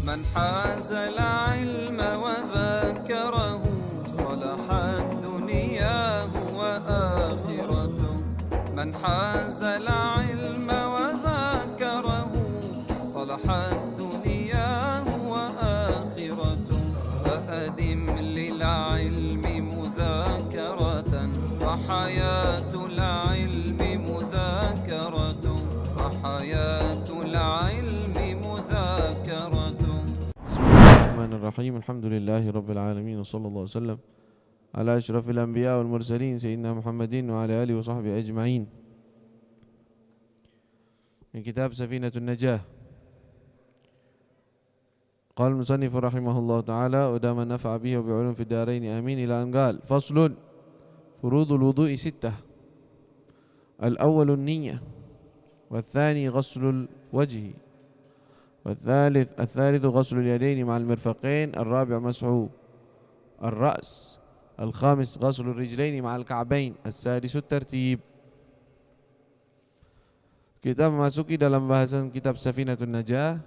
من حاز العلم وذاكره صلحت دنياه وآخرته من حاز العلم وذاكره صلحت دنياه وآخرته فأدم للعلم مذاكرة فحياة العلم مذاكرة فحياة العلم مذاكرة. بسم الله الرحمن الرحيم. الحمد لله رب العالمين وصلى الله وسلم على أشرف الأنبياء والمرسلين سيدنا محمد وعلى آله وصحبه أجمعين. من كتاب سفينة النجاة. قال المصنف رحمه الله تعالى ودام نفع به وبعلم في الدارين آمين إلى أن قال فصل فروض الوضوء 6. الأول النية، والثاني غسل الوجه، والثالث غسل اليدين مع المرفقين، الرابع مسح الرأس، الخامس غسل الرجلين مع الكعبين، السادس الترتيب. Kita memasuki dalam bahasan kitab Safinatun Najah,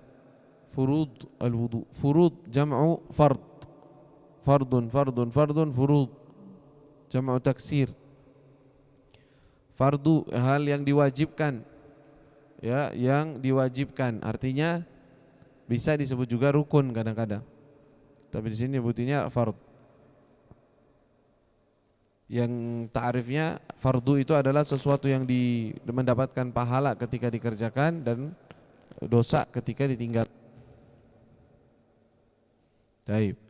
furud al-wudu. Furud jam'u fard. Fardun, furud jam'u taksir. Fardu hal yang diwajibkan. Ya, yang diwajibkan artinya bisa disebut juga rukun kadang-kadang. Tapi di sini nyebutnya fard. Yang ta'rifnya fardu itu adalah sesuatu yang mendapatkan pahala ketika dikerjakan dan dosa ketika ditinggal. Baik.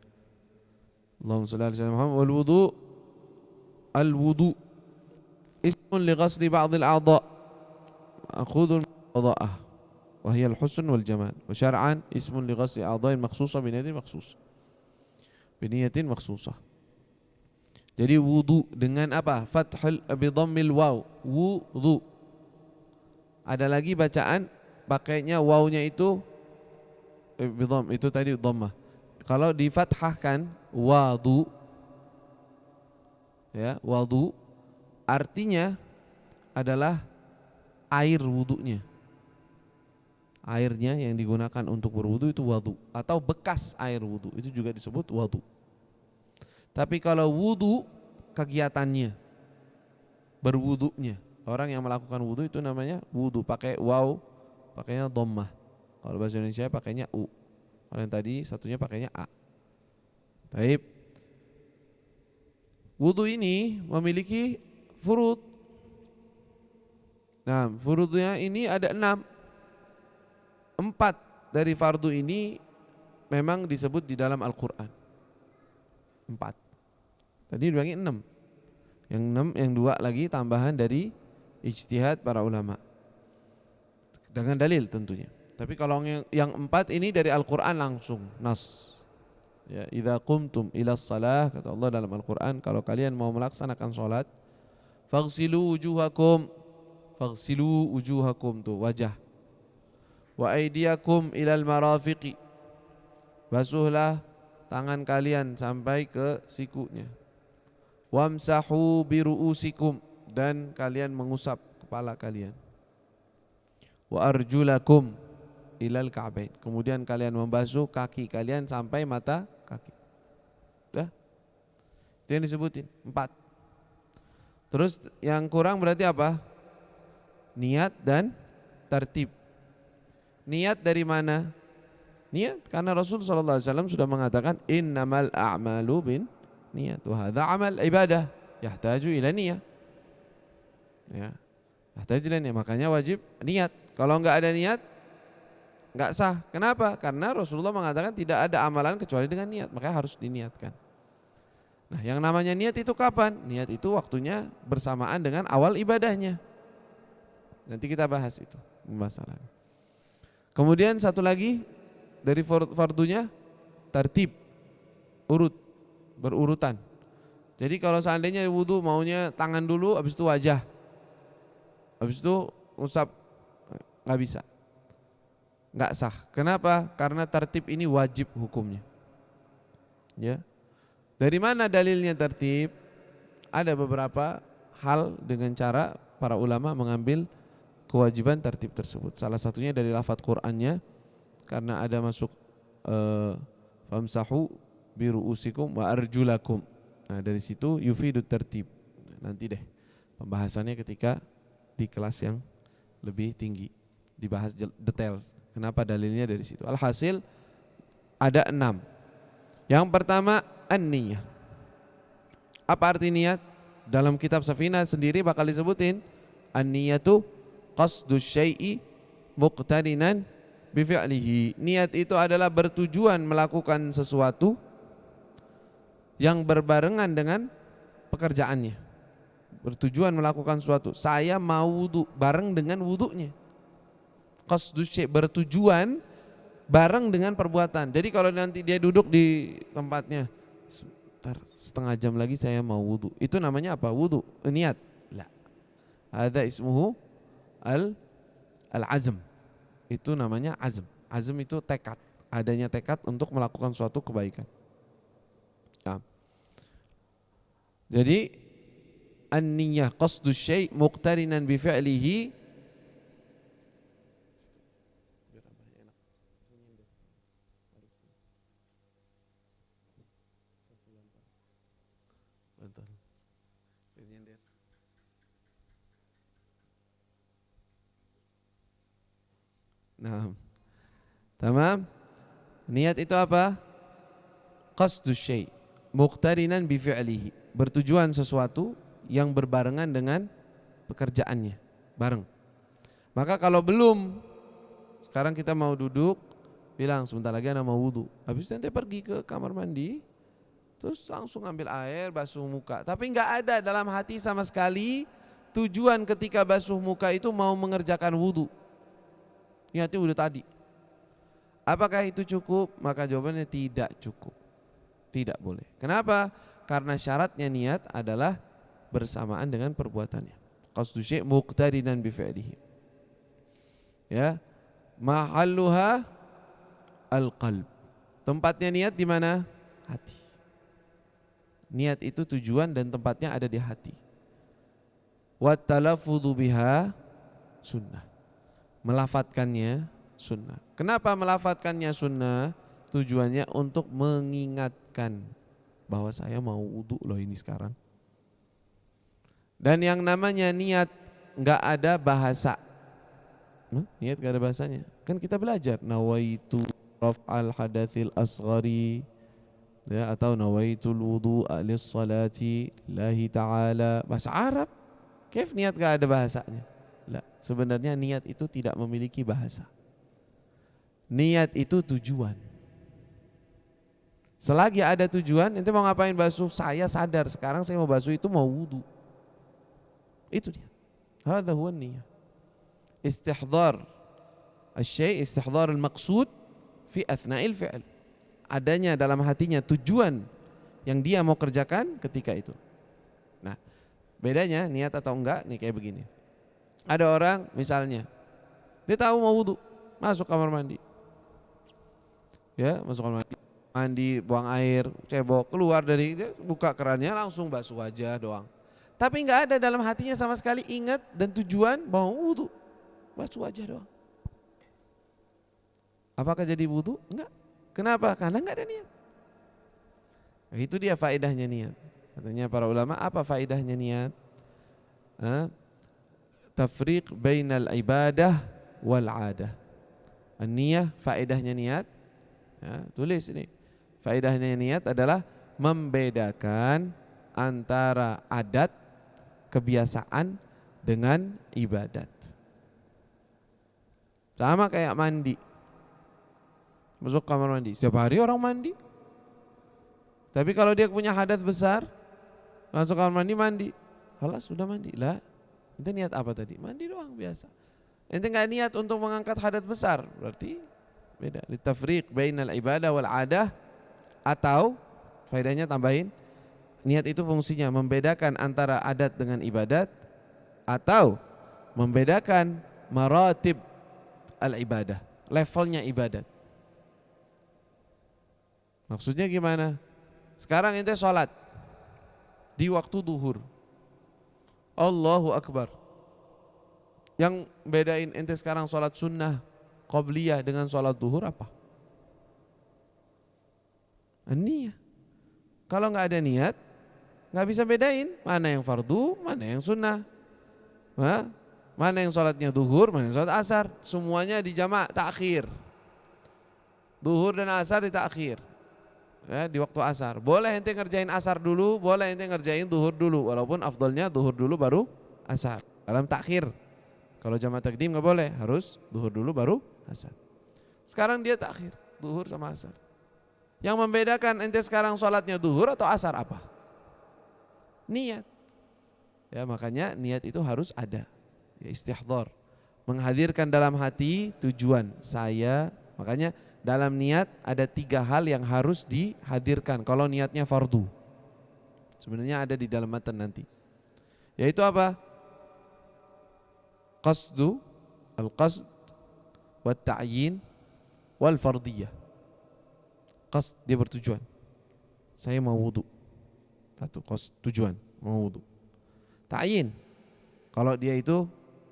Allahumma shalli ala sayyidina Muhammad. Wal wudu al-wudu ismun li ghasli ba'd al-a'dha' ma'khudun min wada'ah wa hiya al-husn wal jamal wa syar'an ismun li ghasli a'dha'in makhsusah bi niyatin makhsusah. Jadi wudu dengan apa? Fathul bi dhammil waw, wudu. Ada lagi bacaan pakainya wawnya itu bi dhamm, itu tadi dhammah. Kalau difathahkan wadu, ya, wadu artinya adalah air wudunya. Airnya yang digunakan untuk berwudu itu wadu, atau bekas air wudu itu juga disebut wadu. Tapi kalau wudu kegiatannya, berwudunya, orang yang melakukan wudu itu namanya wudu, pakai waw, pakainya dhammah. Kalau bahasa Indonesia pakainya u. Kalau yang tadi satunya pakainya a. Taib. Wudu ini memiliki furud. Nah, furudnya ini ada 6. 4 dari fardu ini memang disebut di dalam Al-Quran. 4. Tadi dibilangin 6. Yang 6, yang 2 lagi tambahan dari ijtihad para ulama. Dengan dalil tentunya. Tapi kalau yang 4 ini dari Al-Quran langsung, nas. Ya, idza qumtum ilas salah, kata Allah dalam Al-Quran, kalau kalian mau melaksanakan salat, faghsilu wujuhakum tuh wajah. Wa aydiyakum ilal marafiqi. Basuhlah tangan kalian sampai ke sikunya. Wamsahu biru'usikum, dan kalian mengusap kepala kalian. Wa arjulakum ilal ka'bain, kemudian kalian membasuh kaki kalian sampai mata kaki. Dah. Itu yang disebutin 4. Terus yang kurang berarti apa? Niat dan tertib. Niat dari mana? Niat karena Rasul sallallahu alaihi wasallam sudah mengatakan innamal a'malu bin niyat wa hadza amal ibadah yahtaju ila niyah. Ya. Yahtaju ila niyah, makanya wajib niat. Kalau enggak ada niat enggak sah. Kenapa? Karena Rasulullah mengatakan tidak ada amalan kecuali dengan niat, makanya harus diniatkan. Nah, yang namanya niat itu kapan? Niat itu waktunya bersamaan dengan awal ibadahnya. Nanti kita bahas itu masalahnya. Kemudian satu lagi dari fardunya tertib, berurutan. Jadi kalau seandainya wudu maunya tangan dulu, habis itu wajah, habis itu usap, nggak bisa, nggak sah. Kenapa? Karena tertib ini wajib hukumnya. Ya, dari mana dalilnya tertib? Ada beberapa hal dengan cara para ulama mengambil kewajiban tertib tersebut. Salah satunya dari lafadz Qur'annya, karena ada masuk famsahu biru'usikum wa arjulakum. Nah, dari situ yufidut tertib. Nanti deh pembahasannya ketika di kelas yang lebih tinggi dibahas detail. Kenapa dalilnya dari situ? Alhasil ada 6. Yang pertama an-niyah. Apa arti niat? Dalam kitab Safinah sendiri bakal disebutin an-niyatu qasdus syai'i muqtarinan bi fi'lihi. Niat itu adalah bertujuan melakukan sesuatu yang berbarengan dengan pekerjaannya. Bertujuan melakukan sesuatu. Saya mau wudu bareng dengan wudunya. Qasdus syai' bertujuan bareng dengan perbuatan. Jadi kalau nanti dia duduk di tempatnya, setengah jam lagi saya mau wudu. Itu namanya apa? Wudu, niat. La. Ada ismuhu al-azm. Itu namanya azm. Azm itu tekad. Adanya tekad untuk melakukan suatu kebaikan. Nah. Jadi an-niyah qasdus syai' muqtarinan bi fi'lihi. Nah, tamam. Niat itu apa? Qasdus syai' muqtarinan bi fi'lihi. Bertujuan sesuatu yang berbarengan dengan pekerjaannya, bareng. Maka kalau belum, sekarang kita mau duduk, bilang sebentar lagi anak mau wudu. Habis nanti pergi ke kamar mandi, terus langsung ambil air, basuh muka. Tapi enggak ada dalam hati sama sekali tujuan ketika basuh muka itu mau mengerjakan wudu. Niatnya udah tadi. Apakah itu cukup? Maka jawabannya tidak cukup. Tidak boleh. Kenapa? Karena syaratnya niat adalah bersamaan dengan perbuatannya. Qasdu syai' muqtarinan bi fi'lihi. Ya. Mahalluha al-qalb. Tempatnya niat di mana? Hati. Niat itu tujuan dan tempatnya ada di hati. Wa talaffudzu biha sunnah. Melafatkannya sunnah. Kenapa melafatkannya sunnah? Tujuannya untuk mengingatkan bahwa saya mau wudu loh ini sekarang. Dan yang namanya niat enggak ada bahasa. Niat enggak ada bahasanya. Kan kita belajar nawaitu raf'al hadatsil asghari, ya, atau nawaitul wudu'a lis-salati lillahi ta'ala. Bahasa Arab. Kaif niat enggak ada bahasanya? Lah, sebenarnya niat itu tidak memiliki bahasa. Niat itu tujuan. Selagi ada tujuan, ente mau ngapain basuh? Saya sadar sekarang saya mau basuh itu mau wudu. Itu dia. Hadza huwa niyah. Istihdar asy-syai', istihdar al-maqsud fi athna'il fi'l. Adanya dalam hatinya tujuan yang dia mau kerjakan ketika itu. Nah, bedanya niat atau enggak nih kayak begini. Ada orang misalnya dia tahu mau wudu, masuk kamar mandi. Ya, masuk kamar mandi, mandi, buang air, cebok, keluar dari dia, buka kerannya langsung basuh wajah doang. Tapi enggak ada dalam hatinya sama sekali ingat dan tujuan mau wudu. Basuh wajah doang. Apakah jadi wudu? Enggak. Kenapa? Karena enggak ada niat. Nah, itu dia faedahnya niat. Katanya para ulama, apa faedahnya niat? Tafriq bainal ibadah wal adah. An-niyah, faedahnya niat, ya, tulis ini. Faedahnya niat adalah membedakan antara adat, kebiasaan dengan ibadat. Sama kayak mandi. Masuk kamar mandi, setiap hari orang mandi. Tapi kalau dia punya hadas besar, masuk kamar mandi, halas sudah mandi. Lah, ente niat apa tadi? Mandi doang biasa. Ente enggak niat untuk mengangkat hadas besar, berarti beda. Litafriq bainal ibadah wal adah, atau faedahnya tambahin, niat itu fungsinya membedakan antara adat dengan ibadat, atau membedakan maratib al-ibadah, levelnya ibadat. Maksudnya gimana? Sekarang ente sholat di waktu duhur, Allahu Akbar. Yang bedain ente sekarang sholat sunnah qabliyah dengan sholat duhur apa? Niat. Kalau nggak ada niat, nggak bisa bedain mana yang fardu, mana yang sunnah. Mana yang sholatnya duhur, mana yang sholat asar. Semuanya dijamak takhir. Duhur dan asar ditakhir. Ya, di waktu asar. Boleh ente ngerjain asar dulu, boleh ente ngerjain duhur dulu. Walaupun afdolnya duhur dulu baru asar. Dalam takhir. Kalau jamak takdim nggak boleh, harus duhur dulu baru asar. Sekarang dia takhir, duhur sama asar. Yang membedakan ente sekarang sholatnya duhur atau asar apa? Niat. Ya, makanya niat itu harus ada. Ya, istihdhar. Menghadirkan dalam hati tujuan saya. Makanya dalam niat ada 3 hal yang harus dihadirkan kalau niatnya fardu. Sebenarnya ada di dalam matan nanti. Yaitu apa? Qasdu, al-qasd, wa ta'yin, wal fardiyah. Qasd, dia bertujuan. Saya mau wudu. Satu, qasd, tujuan, mau wudu. Ta'yin, kalau dia itu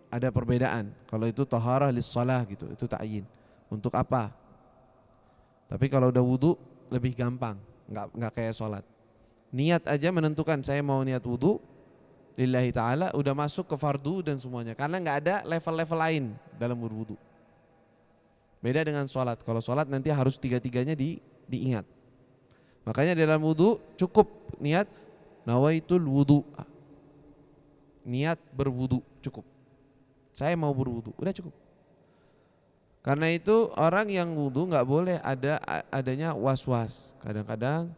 ada perbedaan. Kalau itu taharah lis-shalah gitu, itu ta'yin. Untuk apa? Tapi kalau udah wudu lebih gampang, enggak kayak sholat. Niat aja menentukan saya mau niat wudu lillahi ta'ala, udah masuk ke fardu dan semuanya. Karena enggak ada level-level lain dalam berwudu. Beda dengan sholat. Kalau sholat nanti harus 3-3-nya diingat. Makanya dalam wudu cukup niat nawaitul wudu. Niat berwudu cukup. Saya mau berwudu, udah cukup. Karena itu orang yang wudu nggak boleh adanya was-was. Kadang-kadang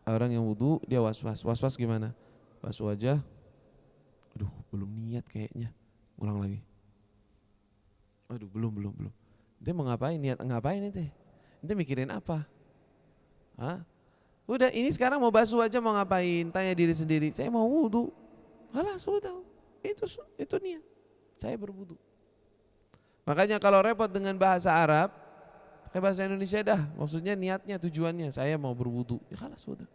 orang yang wudu dia was-was. Was-was gimana? Basuh wajah. Aduh, belum niat kayaknya. Ulang lagi. Aduh, belum. Ente mau ngapain? Niat ngapain ente? Ente mikirin apa? Hah? Udah, ini sekarang mau basuh aja mau ngapain? Tanya diri sendiri. Saya mau wudu. Alah, sudah. Itu niat. Saya berwudu. Makanya kalau repot dengan bahasa Arab, pakai bahasa Indonesia dah. Maksudnya niatnya, tujuannya saya mau berwudu. Ya kalah sudah.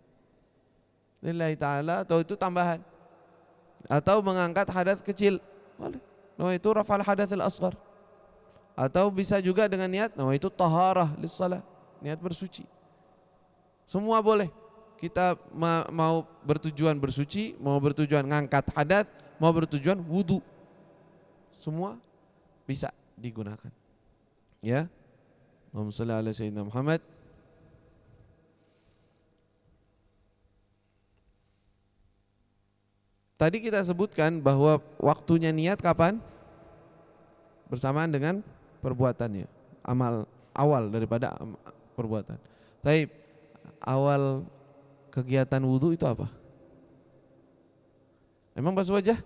Lillahi ta'ala, atau itu tambahan. Atau mengangkat hadas kecil. Boleh. Itu rafal hadatsal asghar. Atau bisa juga dengan niat, itu taharah lis-shalah, niat bersuci. Semua boleh. Kita mau bertujuan bersuci, mau bertujuan ngangkat hadat, mau bertujuan wudu. Semua bisa digunakan. Ya. Allahumma shalli ala sayyidina Muhammad. Tadi kita sebutkan bahwa waktunya niat kapan? Bersamaan dengan perbuatannya. Amal awal daripada perbuatan. Tapi awal kegiatan wudu itu apa? Emang basuh wajah?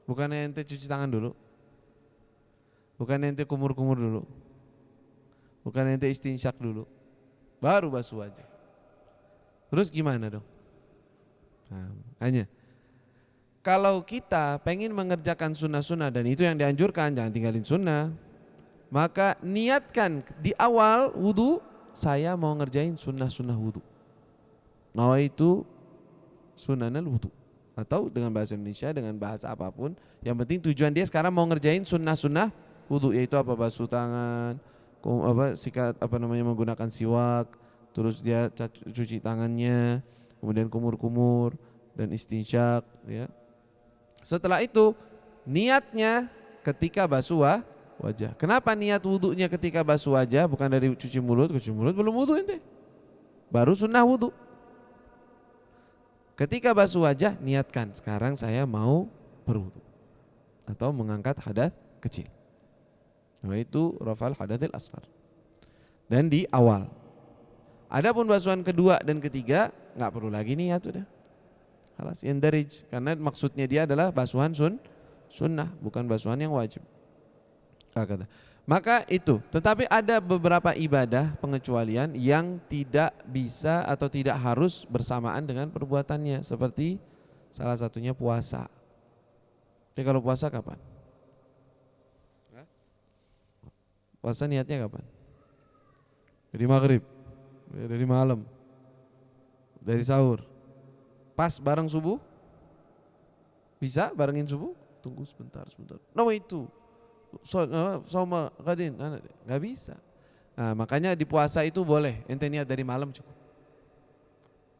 Bukannya ente cuci tangan dulu? Bukannya ente kumur-kumur dulu? Bukannya ente istinsyak dulu? Baru basuh wajah. Terus gimana dong? Nah, makanya kalau kita pengen mengerjakan sunnah-sunnah dan itu yang dianjurkan, jangan tinggalin sunnah, maka niatkan di awal wudu, saya mau ngerjain sunnah-sunnah wudu. Nawaitu sunanal wudu. Atau dengan bahasa Indonesia, dengan bahasa apapun, yang penting tujuan dia sekarang mau ngerjain sunnah-sunnah wudu, yaitu apa? Basuh tangan, sikat menggunakan siwak, terus dia cuci tangannya, kemudian kumur-kumur dan istinsyak, ya. Setelah itu niatnya ketika basuh wajah. Kenapa niat wudunya ketika basuh wajah, bukan dari cuci mulut? Cuci mulut belum wudu ente, baru sunnah wudu. Ketika basuh wajah, niatkan sekarang saya mau berwudu atau mengangkat hadas kecil. Itu rafal hadatsil asghar. Dan di awal. Adapun basuhan kedua dan ketiga nggak perlu lagi niat sudah. Halas indarij, karena maksudnya dia adalah basuhan sunnah, bukan basuhan yang wajib. Kata. Maka itu, tetapi ada beberapa ibadah pengecualian yang tidak bisa atau tidak harus bersamaan dengan perbuatannya, seperti salah satunya puasa. Jadi kalau puasa kapan? Puasa niatnya kapan? Dari maghrib, dari malam, dari sahur, pas bareng subuh? Bisa barengin subuh? Tunggu sebentar. Itu Soma Gadin, nggak bisa. Nah, makanya di puasa itu boleh ente niat dari malam cukup.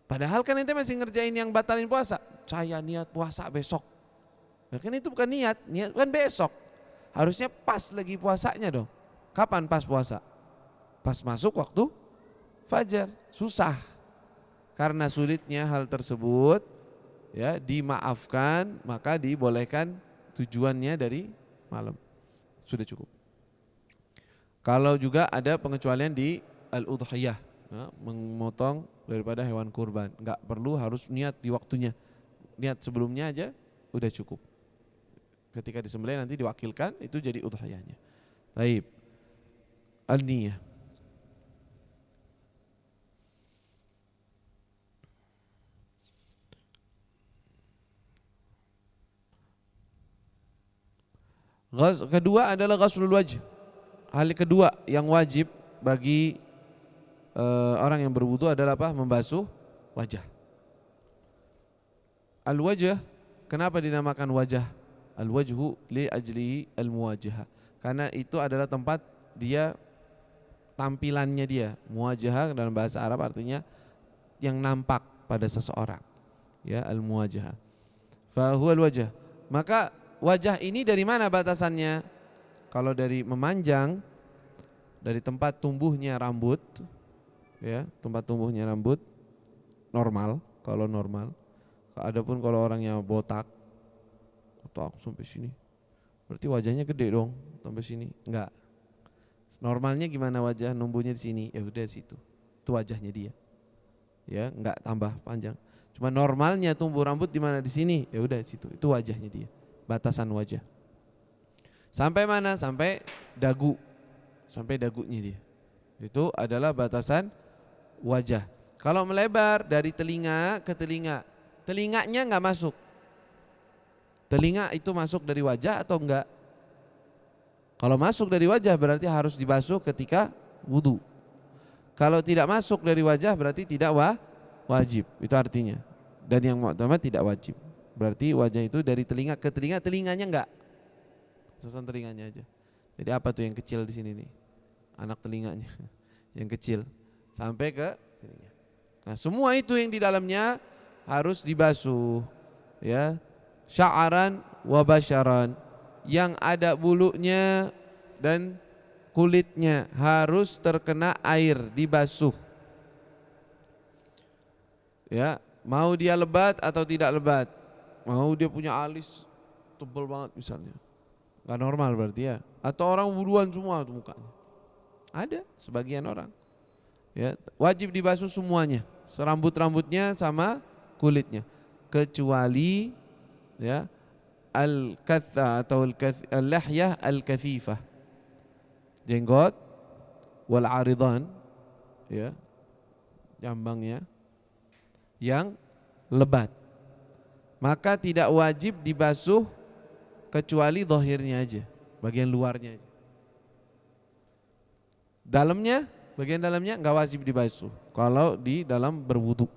Padahal kan ente masih ngerjain yang batalin puasa. Saya niat puasa besok. Ya kan itu bukan niat kan besok. Harusnya pas lagi puasanya dong. Kapan pas puasa? Pas masuk waktu fajar. Susah. Karena sulitnya hal tersebut, ya dimaafkan, maka dibolehkan tujuannya dari malam. Sudah cukup. Kalau juga ada pengecualian di al-udhiyah, ya, memotong daripada hewan kurban, enggak perlu harus niat di waktunya. Niat sebelumnya aja udah cukup. Ketika disembelih nanti diwakilkan, itu jadi udhiyahnya. Baik. An-niyah. Kedua adalah ghuslul wajh. Hal kedua yang wajib bagi orang yang berwudu adalah apa? Membasuh wajah. Al-wajh, kenapa dinamakan wajah? Al-wajhu li ajli al-muwajahah. Karena itu adalah tempat dia tampilannya dia. Muwajahah dalam bahasa Arab artinya yang nampak pada seseorang. Ya, al-muwajahah. Fa huwa al-wajh. Maka wajah ini dari mana batasannya? Kalau dari memanjang, dari tempat tumbuhnya rambut, ya tempat tumbuhnya rambut normal, kalau normal. Adapun kalau orangnya botak sampai sini, berarti wajahnya gede dong sampai sini. Enggak. Normalnya gimana wajah numbuhnya di sini? Ya udah situ, itu wajahnya dia. Ya enggak tambah panjang. Cuma normalnya tumbuh rambut di mana? Di sini. Ya udah situ, itu wajahnya dia. Batasan wajah. Sampai mana? Sampai dagu. Sampai dagunya dia. Itu adalah batasan wajah. Kalau melebar dari telinga ke telinga, telinganya enggak masuk. Telinga itu masuk dari wajah atau enggak? Kalau masuk dari wajah berarti harus dibasuh ketika wudu. Kalau tidak masuk dari wajah berarti tidak wajib. Itu artinya. Dan yang mu'tamad tidak wajib. Berarti wajah itu dari telinga ke telinga, telinganya enggak. Sesan telinganya aja. Jadi apa tuh yang kecil di sini nih? Anak telinganya yang kecil sampai ke sininya. Nah, semua itu yang di dalamnya harus dibasuh, ya. Sya'aran wa basyaran, yang ada bulunya dan kulitnya harus terkena air, dibasuh. Ya, mau dia lebat atau tidak lebat. Mau dia punya alis tebal banget misalnya, gak normal berarti ya. Atau orang wuduan semua tuh mukanya. Ada sebagian orang. Ya, wajib dibasuh semuanya, serambut-rambutnya sama kulitnya, kecuali ya al-katha atau al-lahyah al-kathifah, jenggot wal aridan, ya, jambangnya yang lebat, maka tidak wajib dibasuh kecuali zahirnya aja, bagian luarnya aja. Dalamnya, bagian dalamnya enggak wajib dibasuh kalau di dalam berwudu.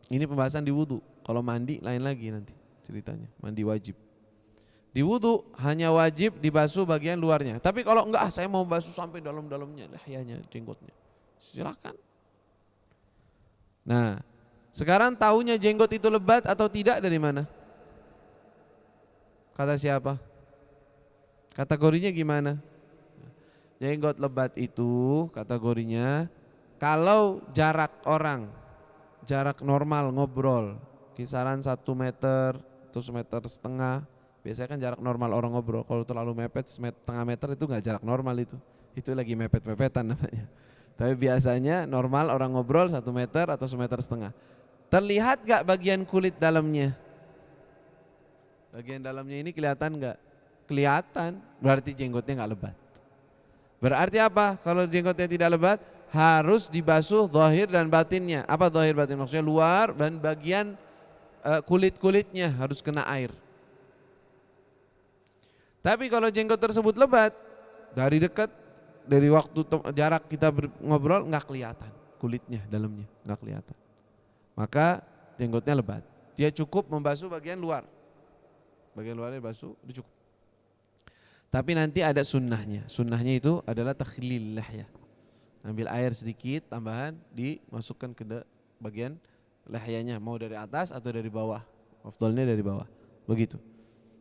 Ini pembahasan di wudu. Kalau mandi lain lagi nanti ceritanya, mandi wajib. Di wudu hanya wajib dibasuh bagian luarnya. Tapi kalau enggak, saya mau basuh sampai dalam-dalamnya, lahyahnya, jenggotnya, silakan. Nah, sekarang tahunya jenggot itu lebat atau tidak dari mana? Kata siapa? Kategorinya gimana? Jenggot lebat itu kategorinya kalau jarak orang, jarak normal ngobrol kisaran 1 meter atau 1,5 meter. Biasanya kan jarak normal orang ngobrol. Kalau terlalu mepet 1,5 meter itu enggak jarak normal itu. Itu lagi mepet-mepetan namanya. Tapi biasanya normal orang ngobrol 1 meter atau 1,5 meter. Terlihat gak bagian kulit dalamnya? Bagian dalamnya ini kelihatan gak? Kelihatan, berarti jenggotnya gak lebat. Berarti apa? Kalau jenggotnya tidak lebat, harus dibasuh zahir dan batinnya. Apa zahir batin? Maksudnya luar dan bagian kulit-kulitnya harus kena air. Tapi kalau jenggot tersebut lebat, dari dekat, dari waktu jarak kita ngobrol nggak kelihatan kulitnya dalamnya, nggak kelihatan. Maka jenggotnya lebat. Dia cukup membasuh bagian luar. Bagian luarnya dibasuh, udah cukup. Tapi nanti ada sunnahnya. Sunnahnya itu adalah takhlil lihya. Ambil air sedikit tambahan dimasukkan ke bagian lihyanya, mau dari atas atau dari bawah. Afdalnya dari bawah. Begitu.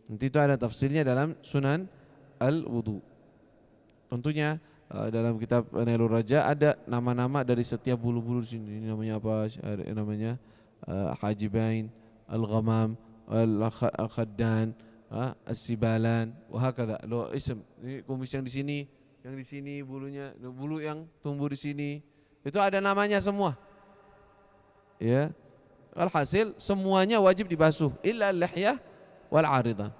Nanti itu ada tafsirnya dalam Sunan Al-Wudu. Tentunya dalam kitab Nailur Raja ada nama-nama dari setiap bulu-bulu di sini. Ini namanya apa? Ada namanya Hajibain, Al-Ghamam, Al-Khaddan, As-Sibalan, wahakadha. Lo ism, ini kumis yang di sini bulunya, bulu yang tumbuh di sini. Itu ada namanya semua. Ya. Alhasil semuanya wajib dibasuh illa lihyah wal aridan.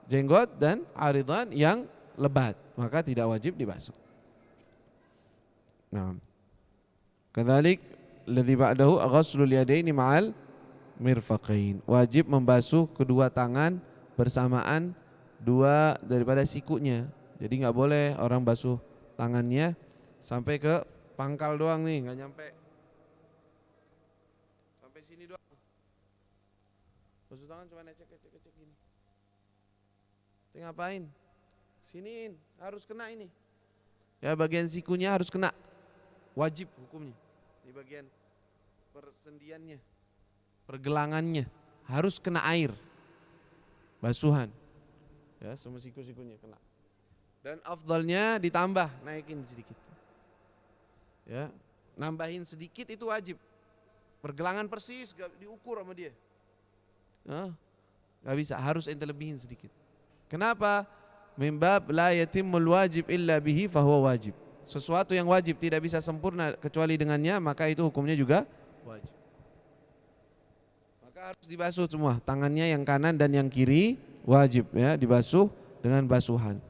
Jenggot dan aridan yang lebat, maka tidak wajib dibasuh. Nah. Kadzalik alladzi ba'dahu ghaslul yadaini ma'al mirfaqain. Wajib membasuh kedua tangan bersamaan dua daripada sikunya. Jadi enggak boleh orang basuh tangannya sampai ke pangkal doang nih, enggak nyampe. Sampai sini doang. Basuh tangan cuma cek gini. Itu ngapain? Siniin, harus kena ini. Ya bagian sikunya harus kena. Wajib hukumnya. Di bagian persendiannya, pergelangannya harus kena air. Basuhan. Ya, semua siku-sikunya kena. Dan afdalnya ditambah, naikin sedikit. Ya, nambahin sedikit itu wajib. Pergelangan persis gak diukur sama dia. Gak bisa, harus ente lebihin sedikit. Kenapa? Mimbab la yatimul wajib illa bihi fahuwa wajib. Sesuatu yang wajib tidak bisa sempurna kecuali dengannya, maka itu hukumnya juga wajib. Maka harus dibasuh semua, tangannya yang kanan dan yang kiri wajib ya dibasuh dengan basuhan.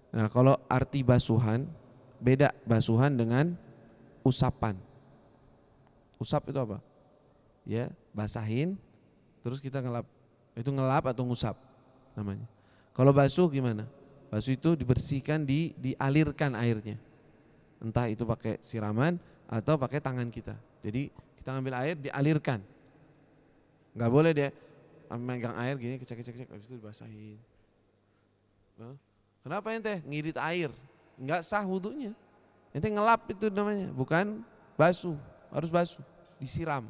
Nah, kalau arti basuhan beda basuhan dengan usapan. Usap itu apa? Ya, basahin terus kita ngelap. Itu ngelap atau ngusap namanya. Kalau basuh gimana? Basuh itu dibersihkan, dialirkan airnya. Entah itu pakai siraman atau pakai tangan kita. Jadi kita ngambil air dialirkan. Enggak boleh dia megang air gini kecek habis itu dibasahin. Kenapa ente ngirit air? Enggak sah wudunya. Ente ngelap itu namanya, bukan basuh. Harus basuh, disiram.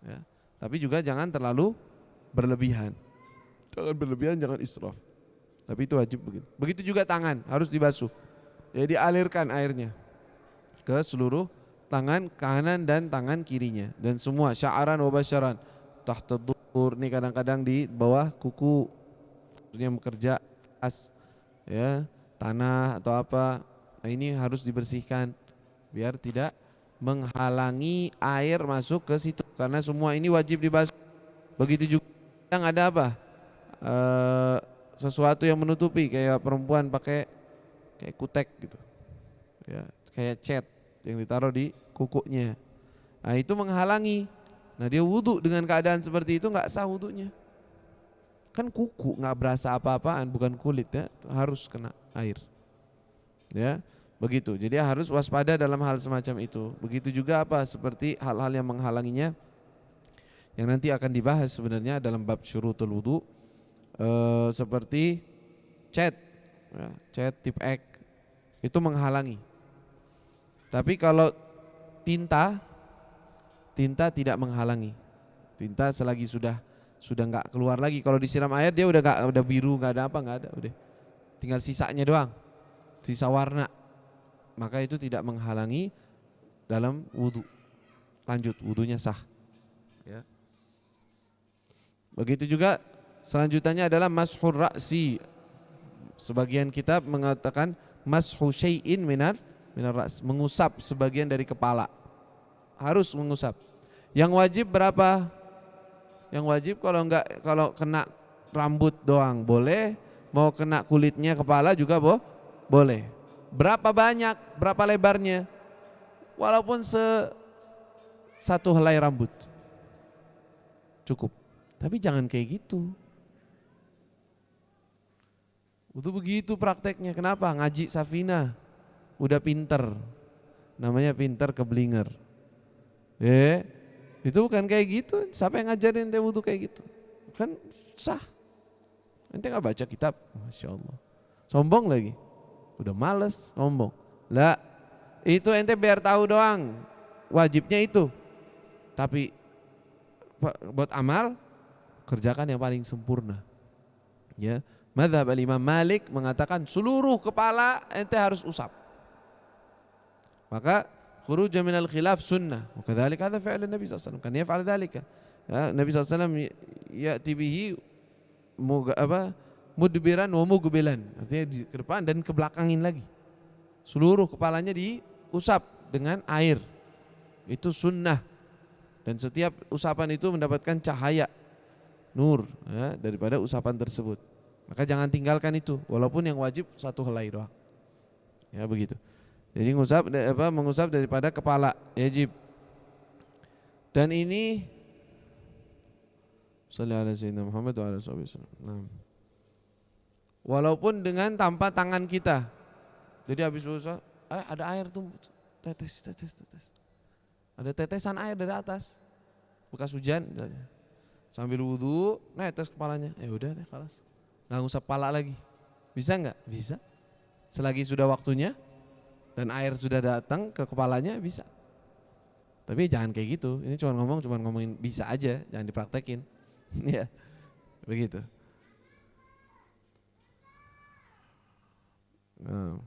Ya. Tapi juga jangan terlalu berlebihan. Jangan berlebihan, jangan israf. Tapi itu wajib begitu. Begitu juga tangan harus dibasuh. Jadi alirkan airnya ke seluruh tangan kanan dan tangan kirinya dan semua sya'aran wa basyaran. Tahta dhuhur nih kadang-kadang di bawah kuku. Maksudnya bekerja ya, tanah atau apa. Nah, ini harus dibersihkan biar tidak menghalangi air masuk ke situ karena semua ini wajib dibasuh. Begitu juga kadang ada apa? Sesuatu yang menutupi kayak perempuan pakai kayak kutek gitu. Ya, kayak cat yang ditaruh di kukunya. Nah, itu menghalangi. Nah, dia wudu dengan keadaan seperti itu enggak sah wudunya. Kan kuku enggak berasa apa-apaan, bukan kulit ya, harus kena air. Ya, begitu. Jadi harus waspada dalam hal semacam itu. Begitu juga apa? Seperti hal-hal yang menghalanginya yang nanti akan dibahas sebenarnya dalam bab syurutul wudu. Seperti cat, ya, cat tip X itu menghalangi. Tapi kalau tinta tidak menghalangi. Tinta selagi sudah nggak keluar lagi. Kalau disiram air dia udah biru, nggak ada apa, nggak ada, udah tinggal sisanya doang, sisa warna. Maka itu tidak menghalangi dalam wudu. Lanjut, wudunya sah. Ya. Begitu juga. Selanjutnya adalah mashur ra'si. Sebagian kitab mengatakan mashu syai'in minar ra's, mengusap sebagian dari kepala. Harus mengusap. Yang wajib berapa? Yang wajib kalau kena rambut doang boleh, mau kena kulitnya kepala juga boleh. Berapa banyak? Berapa lebarnya? Walaupun satu helai rambut. Cukup. Tapi jangan kayak gitu. Itu begitu prakteknya. Kenapa? Ngaji Safina udah pinter. Namanya pinter keblinger. Itu bukan kayak gitu. Siapa yang ngajarin teh wudu kayak gitu? Kan sah. Ente nggak baca kitab, masya Allah. Sombong lagi, udah males sombong. Lah, itu ente biar tahu doang, wajibnya itu. Tapi buat amal, kerjakan yang paling sempurna. Ya, mazhab Imam Malik mengatakan seluruh kepala ente harus usap. Maka khuruj minal khilaf sunnah. Wa kadzalika hadza fi'l Nabi sallallahu alaihi wasallam. Kan yaf'al dzalika. Ya, Nabi sallallahu alaihi wasallam ya'ti bihi mudbiran wa mugbilan. Artinya di ke depan dan ke belakangin lagi. Seluruh kepalanya diusap dengan air. Itu sunnah. Dan setiap usapan itu mendapatkan cahaya nur ya, daripada usapan tersebut. Maka jangan tinggalkan itu, walaupun yang wajib satu helai doang. Ya begitu. Jadi mengusap daripada kepala wajib. Dan ini sallallahu alaihi Muhammad wa ala wasallam. Walaupun dengan tanpa tangan kita. Jadi habis usap, ada air tuh, tetes. Ada tetesan air dari atas, bekas hujan misalnya. Sambil wudu, netes kepalanya. Ya udah deh, kalas. Nggak usap kepala lagi. Bisa nggak? Bisa. Selagi sudah waktunya dan air sudah datang ke kepalanya bisa. Tapi jangan kayak gitu. Ini cuma ngomongin bisa aja, jangan dipraktekin. Ya, begitu. Nah,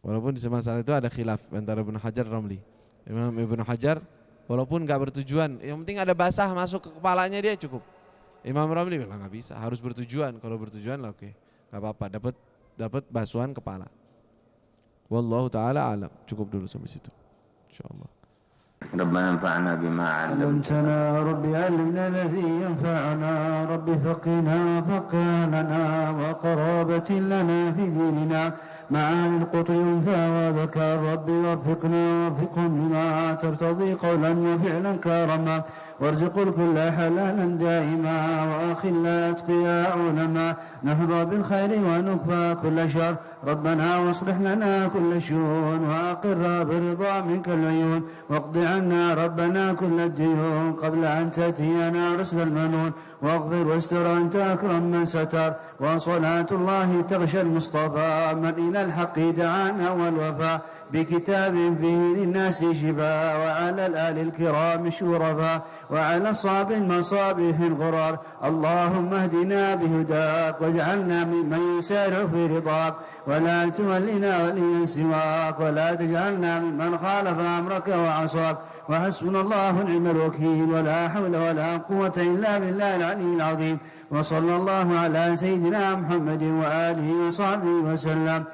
walaupun di masalah itu ada khilaf antara Ibnu Hajar dan Ramli. Imam Ibnu Hajar walaupun nggak bertujuan, yang penting ada basah masuk ke kepalanya dia cukup. Imam Ramli bilang nggak bisa, harus bertujuan. Kalau bertujuan lah oke, nggak apa-apa, dapat basuhan kepala. Wallahu taala alam. Cukup dulu sampai situ. Insyaallah. ربنا انفعنا بما علمتنا ربي علمنا الذي ينفعنا ربي فقنا فقنا وقرابة لنا في ديننا معاني القطع ينفع وذكر ربي وفقنا وفقهم بما ترتضي قولا وفعلا كرما وارزق الكل حلالا دائما وأخل أتقياء علما نهضى بالخير ونكفى كل شر ربنا واصلح لنا كل شؤون وأقر برضا منك العيون واقض عنا ربنا كل الديون قبل أن تأتينا رسل المنون واغفر واستر أنت أكرم من ستر وصلاة الله تغشى المصطفى من إلى الحق دعانا والوفاء بكتاب فيه للناس شفاء وعلى الآل الكرام شرفاء وعلى صاب المصابيح الغرار اللهم اهدنا بهداك واجعلنا ممن يسارع في رضاك ولا تولنا وليا سواك ولا تجعلنا ممن خالف أمرك وعصاك وحسبنا الله ونعم الوكيل ولا حول ولا قوة إلا بالله العلي العظيم وصلى الله على سيدنا محمد وآله وصحبه وسلم